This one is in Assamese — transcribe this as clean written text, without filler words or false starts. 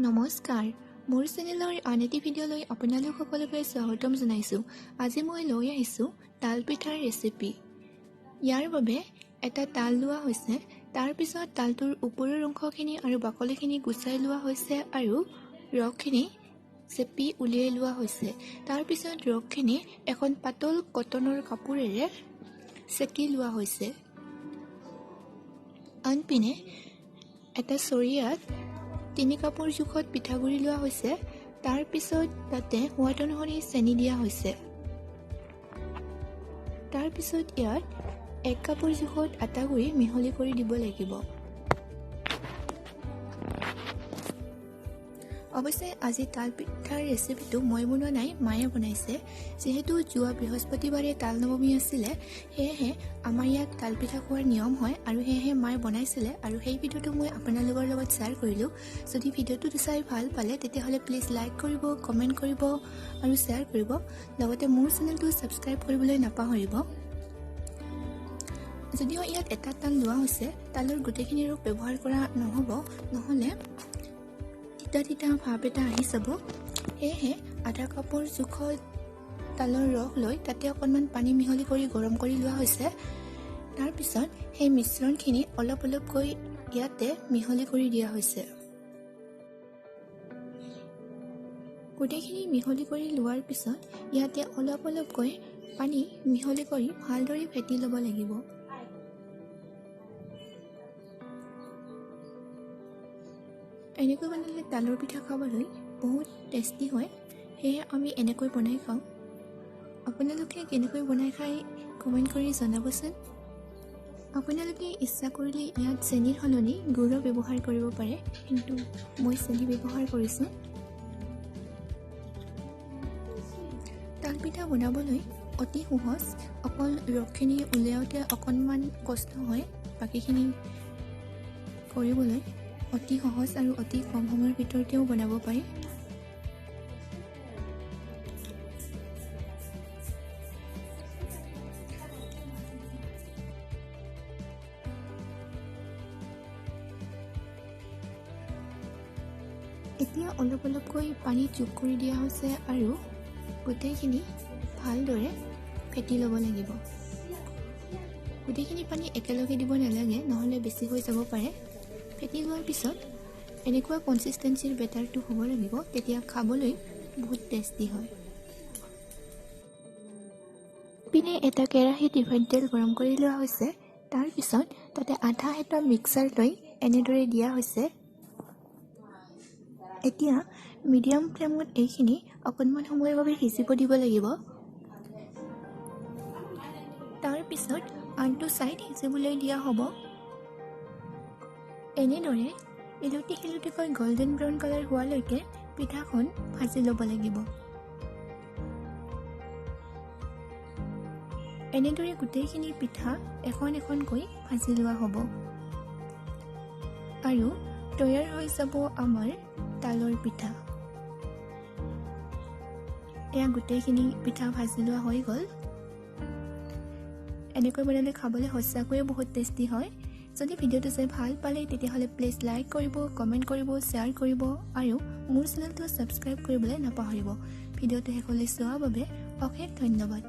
নমস্কাৰ মোৰ চেনেলৰ আন এটি ভিডিঅ'লৈ আপোনালোক সকলোকে স্বাগতম জনাইছোঁ। আজি মই লৈ আহিছোঁ তাল পিঠাৰ ৰেচিপি। ইয়াৰ বাবে এটা তাল লোৱা হৈছে, তাৰ পিছত তালটোৰ ওপৰৰ অংশখিনি আৰু বাকলিখিনি গুচাই লোৱা হৈছে আৰু ৰসখিনি চেপি উলিয়াই লোৱা হৈছে। তাৰ পিছত ৰসখিনি এখন পাতল কটনৰ কাপোৰেৰে চেকি লোৱা হৈছে। আনপিনে এটা চৰিয়াত 3 কাপৰ জোখত পিঠাগুড়ি লোৱা হৈছে। তাৰ পিছত তাতে সোৱাদ অনুসৰি চেনি দিয়া হৈছে। তাৰ পিছত ইয়াত 1 কাপৰ জোখত আটাগুড়ি মিহলি কৰি দিব লাগিব। অৱশ্যে আজি তাল পিঠাৰ ৰেচিপিটো মই বনোৱা নাই, মায়ে বনাইছে। যিহেতু যোৱা বৃহস্পতিবাৰে তাল নৱমী আছিলে, সেয়েহে আমাৰ ইয়াত তাল পিঠা খোৱাৰ নিয়ম হয় আৰু সেয়েহে মায়ে বনাইছিলে আৰু সেই ভিডিঅ'টো মই আপোনালোকৰ লগত শ্বেয়াৰ কৰিলোঁ। যদি ভিডিঅ'টো চাই ভাল পালে তেতিয়াহ'লে প্লিজ লাইক কৰিব, কমেণ্ট কৰিব আৰু শ্বেয়াৰ কৰিব। লগতে মোৰ চেনেলটো ছাবস্ক্ৰাইব কৰিবলৈ নাপাহৰিব। যদিও ইয়াত এটা তাল লোৱা হৈছে, তালৰ গোটেইখিনি ৰস ব্যৱহাৰ কৰা নহ'ব, নহ'লে তিতা ভাৱ এটা আহি যাব। সেয়েহে আধা কাপৰ জোখত তালৰ ৰস লৈ তাতে অকণমান পানী মিহলি কৰি গৰম কৰি লোৱা হৈছে। তাৰপিছত সেই মিশ্ৰণখিনি অলপ অলপকৈ ইয়াতে মিহলি কৰি দিয়া হৈছে। গোটেইখিনি মিহলি কৰি লোৱাৰ পিছত ইয়াতে অলপ অলপকৈ পানী মিহলি কৰি ভালদৰে ফেটি ল'ব লাগিব। এনেকৈ বনালে তালৰ পিঠা খাবলৈ বহুত টেষ্টি হয়, সেয়ে আমি এনেকৈ বনাই খাওঁ। আপোনালোকে কেনেকৈ বনাই খাই কমেণ্ট কৰি জনাবচোন। আপোনালোকে ইচ্ছা কৰিলে ইয়াত চেনিৰ সলনি গুড়ো ব্যৱহাৰ কৰিব পাৰে, কিন্তু মই চেনি ব্যৱহাৰ কৰিছোঁ। তাল পিঠা বনাবলৈ অতি সহজ, অকল ৰসখিনি উলিয়াওঁতে অকণমান কষ্ট হয়, বাকীখিনি কৰিবলৈ অতি সহজ আৰু অতি কম সময়ৰ ভিতৰতেও বনাব পাৰি। এতিয়া অলপ অলপকৈ পানী যোগ কৰি দিয়া হৈছে আৰু গোটেইখিনি ভালদৰে ফেটি ল'ব লাগিব। গোটেইখিনি পানী একেলগে দিব নালাগে, নহ'লে বেছি হৈ যাব পাৰে। ফেটি লোৱাৰ পিছত এনেকুৱা কনচিষ্টেঞ্চিৰ বেটাৰটো হ'ব লাগিব, তেতিয়া খাবলৈ বহুত টেষ্টি হয়। পিনে এটা কেৰাহীত ৰিফাইন তেল গৰম কৰি লোৱা হৈছে। তাৰপিছত তাতে আধা হেতা মিক্সাৰ লৈ এনেদৰে দিয়া হৈছে। এতিয়া মিডিয়াম ফ্লেমত এইখিনি অকণমান সময়ৰ বাবে সিজিব দিব লাগিব। তাৰপিছত আনটো ছাইড সিজিবলৈ দিয়া হ'ব। এনেদৰে ইলুটি-শিলুটিকৈ গল্ডেন ব্ৰাউন কালাৰ হোৱালৈকে পিঠাখন ভাজি ল'ব লাগিব। এনেদৰে গোটেইখিনি পিঠা এখন এখনকৈ ভাজি লোৱা হ'ব আৰু তৈয়াৰ হৈ যাব আমাৰ তালৰ পিঠা। এয়া গোটেইখিনি পিঠা ভাজি লোৱা হৈ গ'ল। এনেকৈ বনালে খাবলৈ সঁচাকৈয়ে বহুত টেষ্টি হয়। যদি ভিডিঅ'টো চাই ভাল পালে তেতিয়াহ'লে প্লিজ লাইক কৰিব, কমেণ্ট কৰিব, শ্বেয়াৰ কৰিব আৰু মোৰ চেনেলটো ছাবস্ক্ৰাইব কৰিবলৈ নাপাহৰিব। ভিডিঅ'টো শেষলৈ চোৱাৰ বাবে অশেষ ধন্যবাদ।